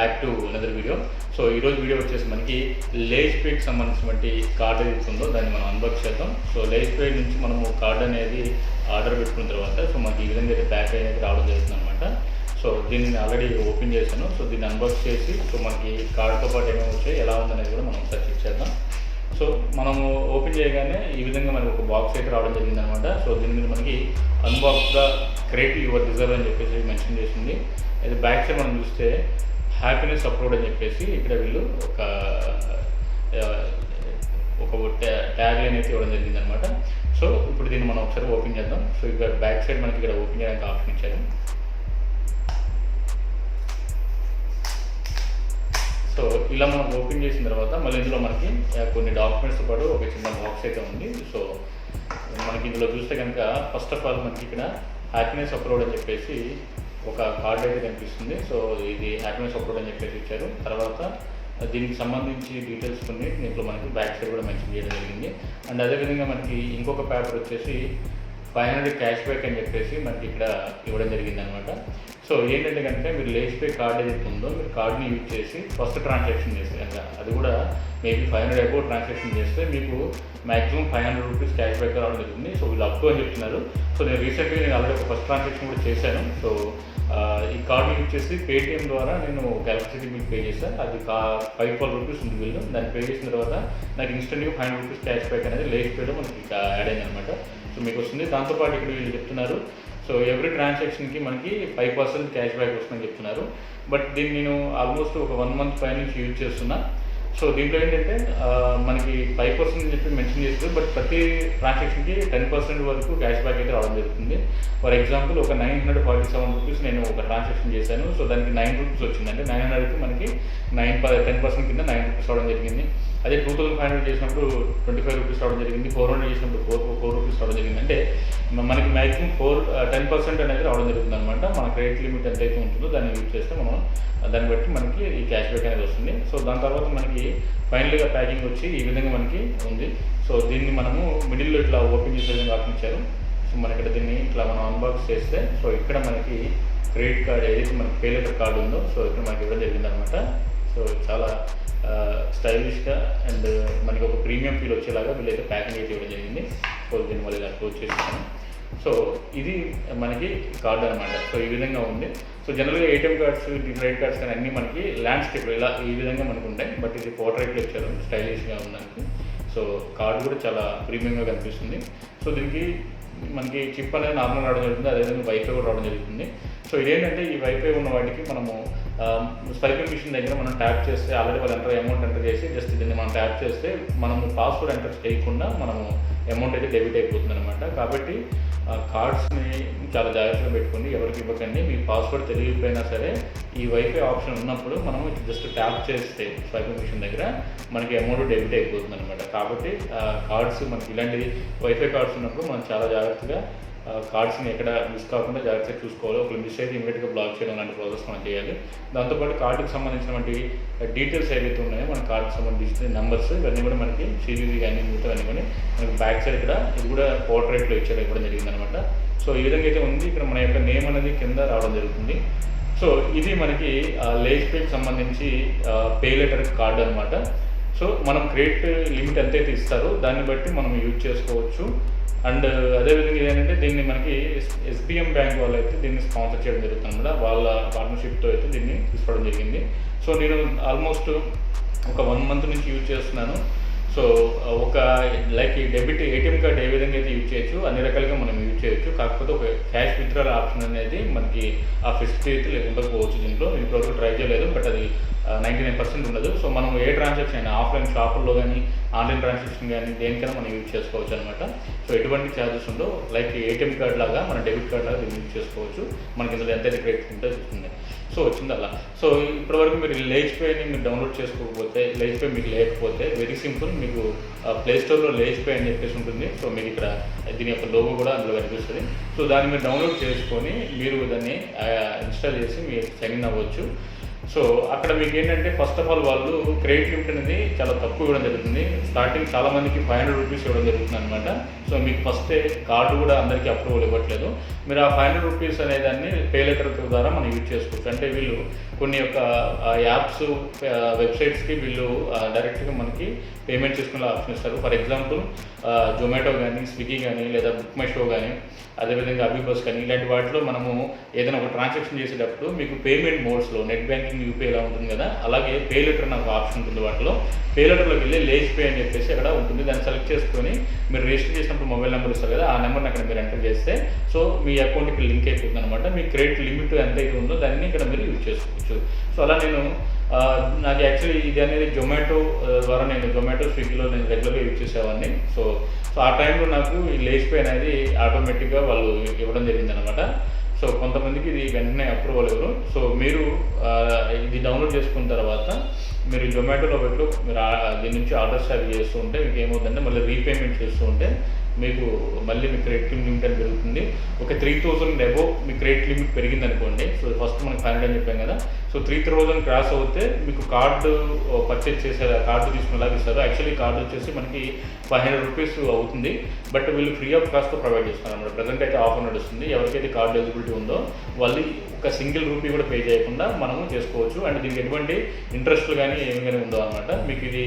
Back to another video. So ఈరోజు video వచ్చేసి మనకి LazyPayకి సంబంధించినటువంటి కార్డ్ ఏదైతే ఉందో దాన్ని మనం అన్బాక్స్ చేద్దాం. సో LazyPay నుంచి మనము కార్డ్ అనేది ఆర్డర్ పెట్టుకున్న తర్వాత సో మనకి ఈ విధంగా అయితే ప్యాక్ అనేది రావడం జరుగుతుంది అనమాట. సో దీన్ని ఆల్రెడీ ఓపెన్ చేశాను. సో దీన్ని అన్బాక్స్ చేసి సో మనకి కార్డ్తో పాటు ఏమేమి వచ్చాయి ఎలా ఉందనేది కూడా మనం ఒకసారి చెక్ చేద్దాం. సో మనము ఓపెన్ చేయగానే ఈ విధంగా మనకి ఒక బాక్స్ అయితే రావడం జరిగింది అనమాట. సో దీని మీద మనకి unbox the credit your reserve అని చెప్పేసి మెన్షన్ చేసింది. ఇది బ్యాక్ సైడ్ మనం చూస్తే హ్యాపీనెస్ అప్లోడ్ అని చెప్పేసి ఇక్కడ వీళ్ళు ఒక ట్యాగ్ లైన్ అయితే ఇవ్వడం జరిగింది అనమాట. సో ఇప్పుడు దీన్ని మనం ఒకసారి ఓపెన్ చేద్దాం. సో ఇక్కడ బ్యాక్ సైడ్ మనకి ఇక్కడ ఓపెన్ చేయడానికి ఆప్షన్ ఇచ్చారు. సో ఇలా మనం ఓపెన్ చేసిన తర్వాత మళ్ళీ ఇందులో మనకి కొన్ని డాక్యుమెంట్స్తో పాటు ఒక చిన్న బాక్స్ అయితే ఉంది. సో మనకి ఇందులో చూస్తే కనుక ఫస్ట్ ఆఫ్ ఆల్ మనకి ఇక్కడ హ్యాపీనెస్ అప్లోడ్ అని చెప్పేసి ఒక కార్డ్ అయితే కనిపిస్తుంది. సో ఇది హ్యాపీనెస్ అప్లోడ్ అని చెప్పేసి ఇచ్చారు. తర్వాత దీనికి సంబంధించి డీటెయిల్స్ కొన్ని దీంట్లో మనకి బ్యాక్ సైడ్ కూడా మెన్షన్ చేయడం జరిగింది. అండ్ అదేవిధంగా మనకి ఇంకొక పేపర్ వచ్చేసి 500 క్యాష్ బ్యాక్ అని చెప్పేసి మనకి ఇక్కడ ఇవ్వడం జరిగింది అనమాట. సో ఏంటంటే కనుక మీరు LazyPay కార్డ్ ఏదైతే ఉందో మీరు కార్డ్ని యూజ్ చేసి ఫస్ట్ ట్రాన్సాక్షన్ చేస్తే కనుక అది కూడా మేబీ 500 అబౌ ట్రాన్సాక్షన్ చేస్తే మీకు మ్యాక్సిమం 500 రూపీస్ క్యాష్ బ్యాక్ రావడం జరుగుతుంది. సో వీళ్ళు అప్ టు అని చెప్తున్నారు. సో నేను రీసెంట్గా ఆల్రెడీ ఒక ఫస్ట్ ట్రాన్సాక్షన్ కూడా చేశాను. సో ఈ కార్డ్ని యూజ్ చేసి పేటిఎం ద్వారా నేను ఒక ఎలక్ట్రిసిటీ బిల్ పే చేశాను. అది 512 రూపీస్ ఉంది బిల్లు. దాన్ని పే చేసిన తర్వాత నాకు ఇన్స్టెంట్గా 500 రూపీస్ క్యాష్ బ్యాక్ అనేది LazyPayలో మనకి యాడ్ అయింది అనమాట. సో మీకు వస్తుంది. దాంతోపాటు ఇక్కడ వీళ్ళు చెప్తున్నారు సో ఎవ్రీ ట్రాన్సాక్షన్కి మనకి 5% క్యాష్ బ్యాక్ వస్తుందని చెప్తున్నారు. బట్ దీన్ని నేను ఆల్మోస్ట్ ఒక 1 మంత్ పై నుంచి యూజ్ చేస్తున్నా. సో దీంట్లో ఏంటంటే మనకి 5% అని చెప్పి మెన్షన్ చేస్తుంది. బట్ ప్రతి ట్రాన్సాక్షన్కి 10% వరకు క్యాష్ బ్యాక్ అయితే రావడం జరుగుతుంది. ఫర్ ఎగ్జాంపుల్ ఒక 947 రూపీస్ నేను ఒక ట్రాన్సాక్షన్ చేశాను. సో దానికి 9 రూపీస్ వచ్చింది. అంటే 900కి మనకి 10% కింద 9 రూపీస్ రావడం జరిగింది. అదే 2500 చేసినప్పుడు 25 రూపీస్ రావడం జరిగింది. 400 చేసినప్పుడు 4 రూపీస్ రావడం జరిగింది. అంటే మనకి మ్యాక్సిమం 10% అనేది రావడం జరుగుతుంది అనమాట. మన క్రెడిట్ లిమిట్ ఎంతైతే ఉంటుందో దాన్ని యూజ్ చేస్తే మనం దాన్ని బట్టి మనకి ఈ క్యాష్ బ్యాక్ అనేది వస్తుంది. సో దాని తర్వాత మనకి ఫైనల్గా ప్యాకింగ్ వచ్చి ఈ విధంగా మనకి ఉంది. సో దీన్ని మనము మిడిల్లో ఇట్లా ఓపెన్ చేసే విధంగా ఆప్షన్ ఇచ్చారు. సో మనకి ఇక్కడ దీన్ని ఇట్లా మనం అన్బాక్స్ చేస్తే సో ఇక్కడ మనకి క్రెడిట్ కార్డ్ ఏదైతే మనకి పే లెటర్ కార్డు ఉందో సో ఇక్కడ మనకి ఇవ్వడం జరిగింది అనమాట. సో చాలా స్టైలిష్గా అండ్ మనకి ఒక ప్రీమియం ఫీల్ వచ్చేలాగా వీళ్ళైతే ప్యాకింగ్ అయితే ఇవ్వడం జరిగింది. సో దీన్ని మళ్ళీ ఇలా క్లోజ్ చేస్తాను. సో ఇది మనకి కార్డు అనమాట. సో ఈ విధంగా ఉంది. సో జనరల్గా ఏటీఎం కార్డ్స్ క్రెడిట్ కార్డ్స్ కానీ అన్నీ మనకి ల్యాండ్స్కేప్ ఇలా ఈ విధంగా మనకు ఉంటాయి. బట్ ఇది పోర్ట్రైట్లో ఇచ్చారు స్టైలిష్గా ఉండడానికి. సో కార్డు కూడా చాలా ప్రీమియంగా కనిపిస్తుంది. సో దీనికి మనకి చిప్ అనేది నార్మల్ రావడం జరుగుతుంది. అదేవిధంగా వైఫై కూడా రావడం జరుగుతుంది. సో ఇదేంటంటే ఈ వైఫై ఉన్న వాటికి మనము స్వైపింగ్ మిషన్ దగ్గర మనం ట్యాప్ చేస్తే ఆల్రెడీ వాళ్ళు అమౌంట్ ఎంటర్ చేసి జస్ట్ దీన్ని మనం ట్యాప్ చేస్తే మనము పాస్వర్డ్ ఎంటర్ చేయకుండా మనము అమౌంట్ అయితే డెబిట్ అయిపోతుంది అనమాట. కాబట్టి కార్డ్స్ని చాలా జాగ్రత్తగా పెట్టుకోండి. ఎవరికి ఇవ్వకండి. మీ పాస్వర్డ్ తెలియకపోయినా సరే ఈ వైఫై ఆప్షన్ ఉన్నప్పుడు మనము జస్ట్ ట్యాప్ చేస్తే స్వైపింగ్ మిషన్ దగ్గర మనకి అమౌంట్ డెబిట్ అయిపోతుంది అనమాట. కాబట్టి కార్డ్స్ మనకి ఇలాంటి వైఫై కార్డ్స్ ఉన్నప్పుడు మనం చాలా జాగ్రత్తగా కార్డ్స్ని ఎక్కడ మిస్ కాకుండా జాగ్రత్తగా చూసుకోవాలి. ఒకళ్ళు మిస్ అయితే ఇమీడియట్గా బ్లాక్ చేయడం లాంటి ప్రాసెస్ మనం చేయాలి. దాంతోపాటు కార్డుకి సంబంధించినటువంటి డీటెయిల్స్ ఏవైతే ఉన్నాయో మన కార్డుకి సంబంధించిన నెంబర్స్ ఇవన్నీ కూడా మనకి సివివి కానీ మిగతావన్నీ కానీ మనకి బ్యాక్ సైడ్ ఇక్కడ ఇది కూడా పోర్ట్రైట్లో ఇవ్వడం జరిగింది అనమాట. సో ఈ విధంగా అయితే ఉంది. ఇక్కడ మన యొక్క నేమ్ అనేది కింద రావడం జరుగుతుంది. సో ఇది మనకి LazyPayకి సంబంధించి పే లెటర్ కార్డు అనమాట. సో మనం క్రెడిట్ లిమిట్ ఎంతైతే ఇస్తారో దాన్ని బట్టి మనం యూజ్ చేసుకోవచ్చు. అండ్ అదేవిధంగా ఏంటంటే దీన్ని మనకి SBM బ్యాంక్ వాళ్ళు అయితే దీన్ని స్పాన్సర్ చేయడం జరుగుతుంది అనమాట. వాళ్ళ పార్ట్నర్షిప్తో అయితే దీన్ని తీసుకోవడం జరిగింది. సో నేను ఆల్మోస్ట్ ఒక 1 మంత్ నుంచి యూజ్ చేస్తున్నాను. సో ఒక లైక్ ఈ డెబిట్ ఏటీఎం కార్డ్ ఏ విధంగా అయితే యూజ్ చేయొచ్చు అన్ని రకాలుగా మనం యూజ్ చేయొచ్చు. కాకపోతే ఒక క్యాష్ విత్డ్రాల్ ఆప్షన్ అనేది మనకి ఆ ఫెసిలిటీ అయితే ఉండకపోవచ్చు. దీంట్లో నేను ఇప్పటివరకు ట్రై చేయలేదు. బట్ అది 99% ఉండదు. సో మనం ఏ ట్రాన్సాక్షన్ అయినా ఆఫ్లైన్ షాపుల్లో కానీ ఆన్లైన్ ట్రాన్సాక్షన్ కానీ దేనికైనా మనం యూజ్ చేసుకోవచ్చు అనమాట. సో ఎటువంటి ఛార్జెస్ ఉండవు. లైక్ ఏటీఎం కార్డ్ లాగా మన డెబిట్ కార్డ్ లాగా యూజ్ చేసుకోవచ్చు. మనకి ఇందులో ఎంతైతే క్రెడిట్ ఉంటే చూస్తుంది. సో వచ్చింది అలా. సో ఇప్పటివరకు మీరు LazyPayని మీరు డౌన్లోడ్ చేసుకోకపోతే LazyPay మీకు లేకపోతే వెరీ సింపుల్. మీకు ప్లే స్టోర్లో LazyPay అని చెప్పేసి ఉంటుంది. సో మీకు ఇక్కడ దీని యొక్క లోగో కూడా అందులో కనిపిస్తుంది. సో దాన్ని మీరు డౌన్లోడ్ చేసుకొని మీరు దాన్ని ఇన్స్టాల్ చేసి మీరు సైన్ ఇన్ అవ్వచ్చు. సో అక్కడ మీకు ఏంటంటే ఫస్ట్ ఆఫ్ ఆల్ వాళ్ళు క్రెడిట్ లిమిట్ అనేది చాలా తక్కువ ఇవ్వడం జరుగుతుంది. స్టార్టింగ్ చాలా మందికి 500 రూపీస్ ఇవ్వడం జరుగుతుంది అనమాట. సో మీకు ఫస్టే కార్డు కూడా అందరికీ అప్రూవల్ ఇవ్వట్లేదు. మీరు ఆ 500 రూపీస్ అనేదాన్ని పే లెటర్ ద్వారా మనం యూజ్ చేసుకోవచ్చు. అంటే వీళ్ళు కొన్ని యొక్క యాప్స్ వెబ్సైట్స్కి వీళ్ళు డైరెక్ట్గా మనకి పేమెంట్ చేసుకునే ఆప్షన్ ఇస్తారు. ఫర్ ఎగ్జాంపుల్ జొమాటో కానీ, స్విగ్గీ కానీ, లేదా బుక్ మై షో కానీ, అదేవిధంగా అబిబస్ కానీ ఇలాంటి వాటిలో మనము ఏదైనా ఒక ట్రాన్సాక్షన్ చేసేటప్పుడు మీకు పేమెంట్ మోడ్స్లో నెట్ బ్యాంకింగ్, యూపీఐ ఇలా ఉంటుంది కదా, అలాగే పే లెటర్ అనే ఒక ఆప్షన్ ఉంటుంది. వాటిలో పే లెటర్లోకి వెళ్ళి LazyPay అని చెప్పేసి అక్కడ ఉంటుంది. దాన్ని సెలెక్ట్ చేసుకొని మీరు రిజిస్టర్ చేసినప్పుడు మొబైల్ నెంబర్ ఇస్తారు కదా, ఆ నెంబర్ని అక్కడ మీరు ఎంటర్ చేస్తే సో మీ అకౌంట్కి లింక్ అయిపోతుంది అనమాట. మీ క్రెడిట్ లిమిట్ ఎంత అయితే ఉందో దాన్ని ఇక్కడ మీరు యూజ్ చేసుకోవచ్చు. సో అలా నేను నాకు యాక్చువల్లీ ఇది అనేది జొమాటో ద్వారా నేను జొమాటో, స్విగ్గీలో నేను రెగ్యులర్గా యూజ్ చేసేవాడిని. సో ఆ టైంలో నాకు ఈ LazyPay అనేది ఆటోమేటిక్గా వాళ్ళు ఇవ్వడం జరిగిందనమాట. సో కొంతమందికి ఇది వెంటనే అప్రూవల్ ఇవ్వరు. సో మీరు ఇది డౌన్లోడ్ చేసుకున్న తర్వాత మీరు జొమాటోలో పెట్టి మీరు దీని నుంచి ఆర్డర్స్ అవి చేస్తూ ఉంటే మీకు ఏమవుతుందంటే మళ్ళీ రీపేమెంట్ చేస్తూ ఉంటే మీకు మళ్ళీ మీ క్రెడిట్ లిమిట్ అని పెరుగుతుంది. ఒక 3000 అబోవ్ మీ క్రెడిట్ లిమిట్ పెరిగింది అనుకోండి. సో ఫస్ట్ మనకి 500 అని చెప్పాం కదా, సో 3000 క్రాస్ అవుతే మీకు కార్డు పర్చేజ్ చేసే కార్డు తీసుకునేలాగా ఇస్తారు. యాక్చువల్లీ కార్డు వచ్చేసి మనకి 500 రూపీస్ అవుతుంది, బట్ వీళ్ళు ఫ్రీ ఆఫ్ కాస్ట్తో ప్రొవైడ్ చేస్తున్నారు అన్నమాట. ప్రజెంట్ అయితే ఆఫర్ నడుస్తుంది. ఎవరికైతే కార్డు ఎలిజిబిలిటీ ఉందో వాళ్ళు ఒక సింగిల్ రూపీ కూడా పే చేయకుండా మనము చేసుకోవచ్చు. అండ్ దీనికి ఎటువంటి ఇంట్రెస్ట్లు కానీ ఏమి కానీ ఉందో అనమాట. మీకు ఇది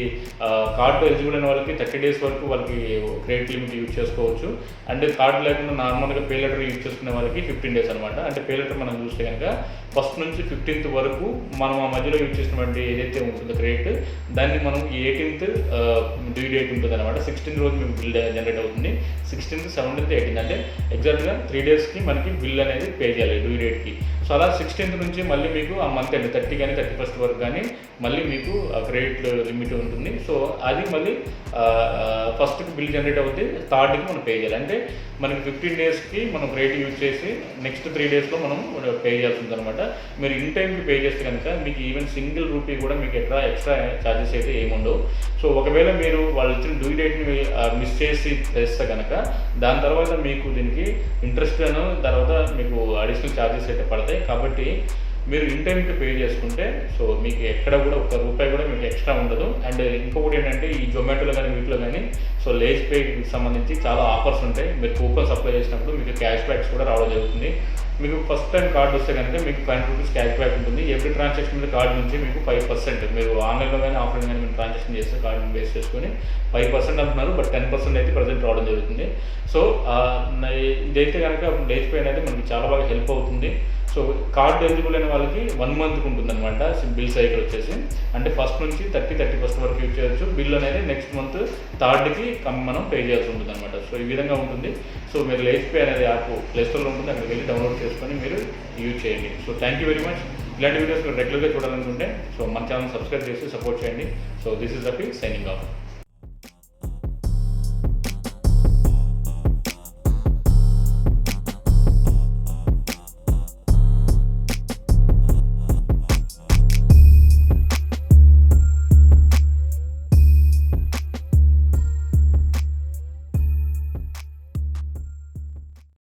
కార్డు ఎలిజిబుల్ అయిన వాళ్ళకి 30 days వరకు వాళ్ళకి క్రెడిట్ లిమిట్ యూజ్ చేసుకోవచ్చు. అండ్ కార్డు లేకుండా నార్మల్గా పే లెటర్ యూజ్ చేసుకునే వాళ్ళకి 15 days అనమాట. అంటే పే లెటర్ మనం చూస్తే కనుక ఫస్ట్ నుంచి 15th వరకు మనం ఆ మధ్యలో యూజ్ చేసినటువంటి ఏదైతే ఉంటుందో క్రెడిట్, దాన్ని మనం 18th డ్యూ డేట్ ఉంటుంది అనమాట. 16th రోజు మీకు బిల్ జనరేట్ అవుతుంది. 16th, 17th, 18th అంటే ఎగ్జాక్ట్గా 3 daysకి మనకి బిల్ అనేది పే చేయాలి డ్యూ డేట్కి. సో అలా 16th నుంచి మళ్ళీ మీకు ఆ మంత్ అండి 30 కానీ 31st వరకు కానీ మళ్ళీ మీకు క్రెడిట్ లిమిట్ ఉంటుంది. సో అది మళ్ళీ ఫస్ట్కి బిల్ జనరేట్ అవుతే 3rdకి మనం పే చేయాలి. అంటే మనకి 15 daysకి మనం క్రెడిట్ యూజ్ చేసి నెక్స్ట్ 3 daysలో మనం పే చేయాల్సి ఉంటుంది అనమాట. మీరు ఇన్ టైంకి పే చేస్తే కనుక మీకు ఈవెన్ సింగిల్ రూపీ కూడా మీకు ఎక్స్ట్రా ఛార్జెస్ అయితే ఏముండవు. సో ఒకవేళ మీరు వాళ్ళు ఇచ్చిన డ్యూ డేట్ని మిస్ చేసి చేస్తే కనుక దాని తర్వాత మీకు దీనికి ఇంట్రెస్ట్ అను తర్వాత మీకు అడిషనల్ ఛార్జెస్ అయితే పడతాయి. కాబట్టి మీరు ఇన్ టైంకి పే చేసుకుంటే సో మీకు ఎక్కడ కూడా ₹1 కూడా మీకు ఎక్స్ట్రా ఉండదు. అండ్ ఇంకొకటి ఏంటంటే ఈ జొమాటోలో కానీ వీటిలో కానీ సో LazyPayకి సంబంధించి చాలా ఆఫర్స్ ఉంటాయి. మీరు కూపన్స్ అప్లై చేసినప్పుడు మీకు క్యాష్ బ్యాక్స్ కూడా రావడం జరుగుతుంది. మీకు ఫస్ట్ టైం కార్డు వస్తే కనుక మీకు 500 రూపీస్ క్యాష్ బ్యాక్ ఉంటుంది. ఎవ్రీ ట్రాన్సాక్షన్ మీద కార్డు నుంచి మీకు 5% మీరు ఆన్లైన్లో కానీ ఆఫ్లైన్ కానీ మీరు ట్రాన్సాక్షన్ చేస్తే కార్డుని బేస్ చేసుకొని 5% అంటున్నారు, బట్ 10% అయితే ప్రజెంట్ రావడం జరుగుతుంది. సో ఇదైతే కనుక LazyPay అనేది మనకి చాలా బాగా హెల్ప్ అవుతుంది. సో కార్డు ఎలిజిబుల్ అయిన వాళ్ళకి 1 month ఉంటుంది అనమాట బిల్ సైకిల్ వచ్చేసి. అంటే ఫస్ట్ నుంచి 31st వరకు యూజ్ చేయొచ్చు. బిల్ అనేది నెక్స్ట్ మంత్ 3rdకి మనం పే చేయాల్సి ఉంటుంది అనమాట. సో ఈ విధంగా ఉంటుంది. సో మీరు LazyPay అనేది యాప్ ప్లేస్టోర్లో ఉంటుంది, అక్కడికి వెళ్ళి డౌన్లోడ్ చేసుకొని మీరు యూజ్ చేయండి. So thank you very much. ఇలాంటి వీడియోస్ మీరు రెగ్యులర్గా చూడాలనుకుంటే సో మన ఛానల్ సబ్స్క్రైబ్ చేసి సపోర్ట్ చేయండి. So this is Rafi signing off.